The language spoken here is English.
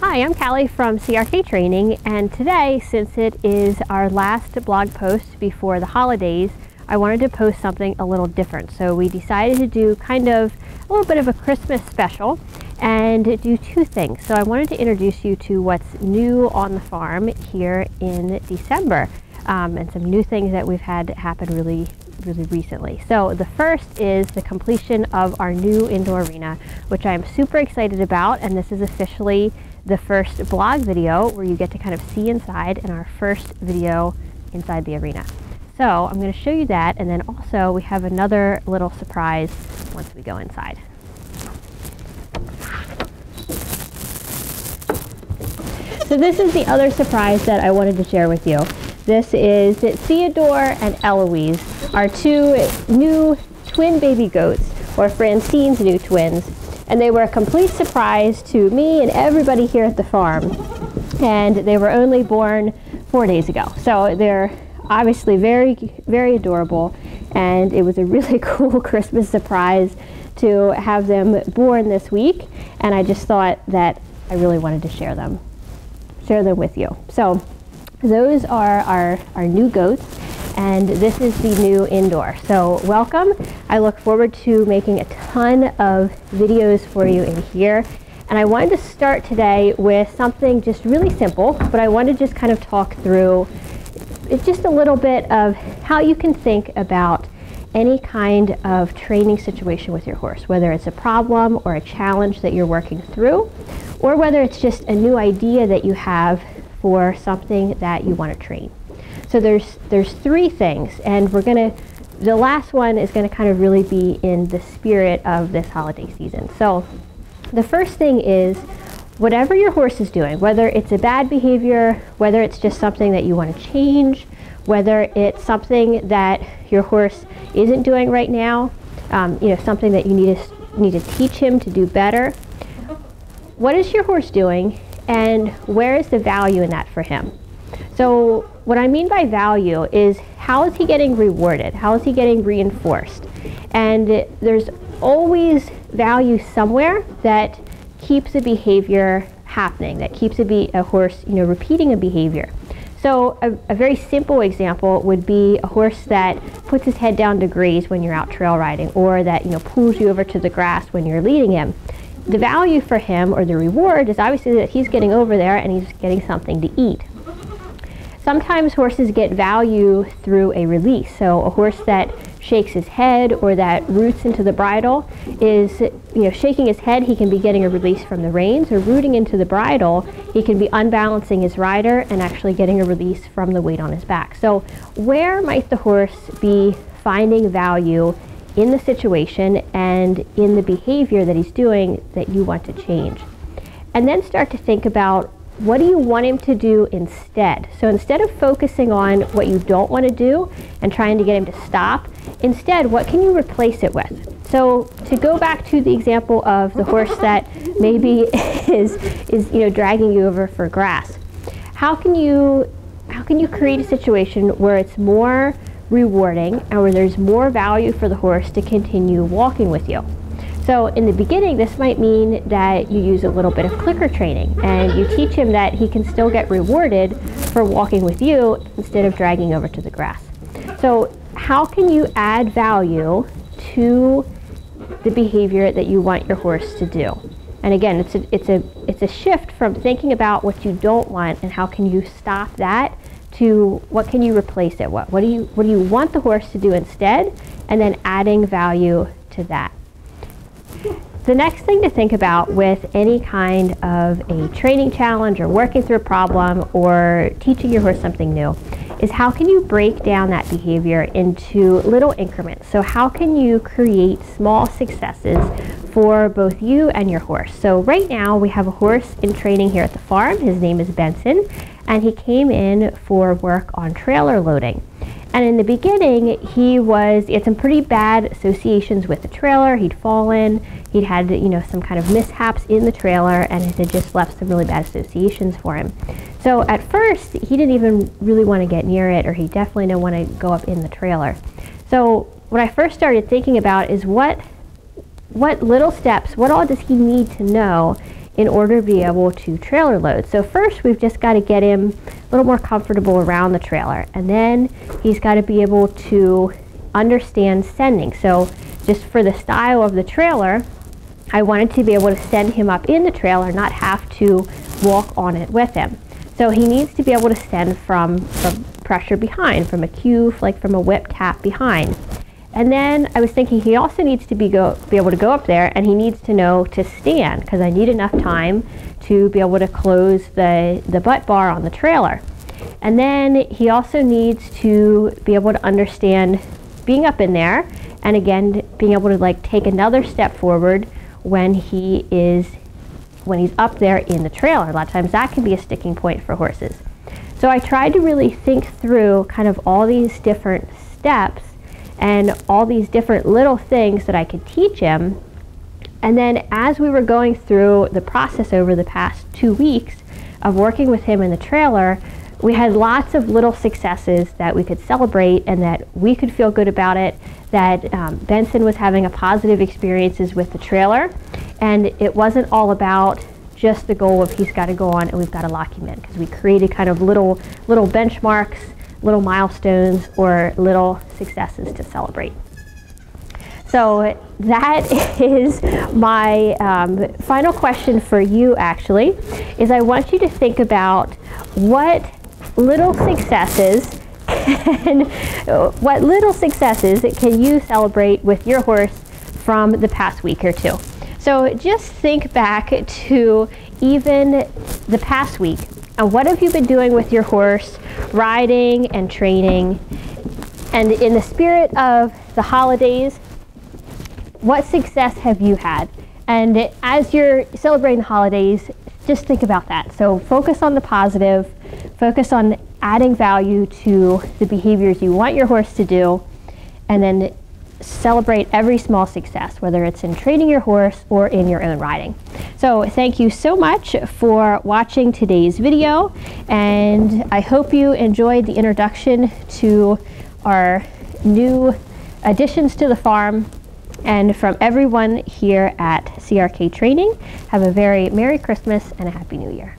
Hi, I'm Callie from CRK Training, and today, since it is our last blog post before the holidays, I wanted to post something a little different. So we decided to do kind of a little bit of a Christmas special and do two things. So I wanted to introduce you to what's new on the farm here in December, and some new things that we've had happen really recently. So the first is the completion of our new indoor arena, which I'm super excited about, and this is officially the first blog video where you get to kind of see inside, and our first video inside the arena. So I'm going to show you that, and then also we have another little surprise once we go inside. So this is the other surprise that I wanted to share with you. This is Theodore and Eloise, our two new twin baby goats, or Francine's new twins. And they were a complete surprise to me and everybody here at the farm. And they were only born 4 days ago. So they're obviously very adorable. And it was a really cool Christmas surprise to have them born this week. And I just thought that I really wanted to share them with you. So those are our new goats, and this is the new indoor. So welcome. I look forward to making a ton of videos for you in here. And I wanted to start today with something just really simple, but I want to just kind of talk through just a little bit of how you can think about any kind of training situation with your horse, whether it's a problem or a challenge that you're working through, or whether it's just a new idea that you have for something that you want to train. So there's three things, and the last one is going to kind of really be in the spirit of this holiday season. So the first thing is, whatever your horse is doing, whether it's a bad behavior, whether it's just something that you want to change, whether it's something that your horse isn't doing right now, something that you need to teach him to do better. What is your horse doing, and where is the value in that for him? So what I mean by value is, how is he getting rewarded? How is he getting reinforced? And there's always value somewhere that keeps a behavior happening, that keeps a horse repeating a behavior. So a very simple example would be a horse that puts his head down to graze when you're out trail riding, or that pulls you over to the grass when you're leading him. The value for him, or the reward, is obviously that he's getting over there and he's getting something to eat. Sometimes horses get value through a release. So a horse that shakes his head or that roots into the bridle is, shaking his head, he can be getting a release from the reins, or rooting into the bridle, he can be unbalancing his rider and actually getting a release from the weight on his back. So where might the horse be finding value in the situation and in the behavior that he's doing that you want to change? And then start to think about, what do you want him to do instead? So instead of focusing on what you don't want to do and trying to get him to stop, instead, what can you replace it with? So to go back to the example of the horse that maybe is dragging you over for grass, how can you create a situation where it's more rewarding and where there's more value for the horse to continue walking with you? So in the beginning, this might mean that you use a little bit of clicker training, and you teach him that he can still get rewarded for walking with you instead of dragging over to the grass. So how can you add value to the behavior that you want your horse to do? And again, it's a shift from thinking about what you don't want and how can you stop that, to what can you replace it? What do you want the horse to do instead, and then adding value to that. The next thing to think about with any kind of a training challenge, or working through a problem, or teaching your horse something new, is how can you break down that behavior into little increments? So how can you create small successes for both you and your horse? So right now we have a horse in training here at the farm. His name is Benson, and he came in for work on trailer loading. And in the beginning, he had some pretty bad associations with the trailer. He'd fallen, he'd had some kind of mishaps in the trailer, and it had just left some really bad associations for him. So at first, he didn't even really want to get near it, or he definitely didn't want to go up in the trailer. So what I first started thinking about is what little steps, what all does he need to know in order to be able to trailer load. So first we've just got to get him a little more comfortable around the trailer, and then he's got to be able to understand sending. So just for the style of the trailer, I wanted to be able to send him up in the trailer, not have to walk on it with him. So he needs to be able to send from pressure behind, from a cue, like from a whip tap behind. And then I was thinking he also needs to be able to go up there, and he needs to know to stand, because I need enough time to be able to close the butt bar on the trailer. And then he also needs to be able to understand being up in there, and again being able to like take another step forward when he's up there in the trailer. A lot of times that can be a sticking point for horses. So I tried to really think through kind of all these different steps and all these different little things that I could teach him. And then as we were going through the process over the past 2 weeks of working with him in the trailer, we had lots of little successes that we could celebrate and that we could feel good about it, that Benson was having a positive experiences with the trailer, and it wasn't all about just the goal of he's got to go on and we've got to lock him in, because we created kind of little benchmarks, little milestones, or little successes to celebrate. So that is my final question for you, actually, is I want you to think about what little successes can you celebrate with your horse from the past week or two. So just think back to even the past week, and what have you been doing with your horse, riding and training, and in the spirit of the holidays, what success have you had? And as you're celebrating the holidays, just think about that. So focus on the positive, focus on adding value to the behaviors you want your horse to do, and then celebrate every small success, whether it's in training your horse or in your own riding. So thank you so much for watching today's video, and I hope you enjoyed the introduction to our new additions to the farm. And from everyone here at CRK Training, have a very Merry Christmas and a Happy New Year.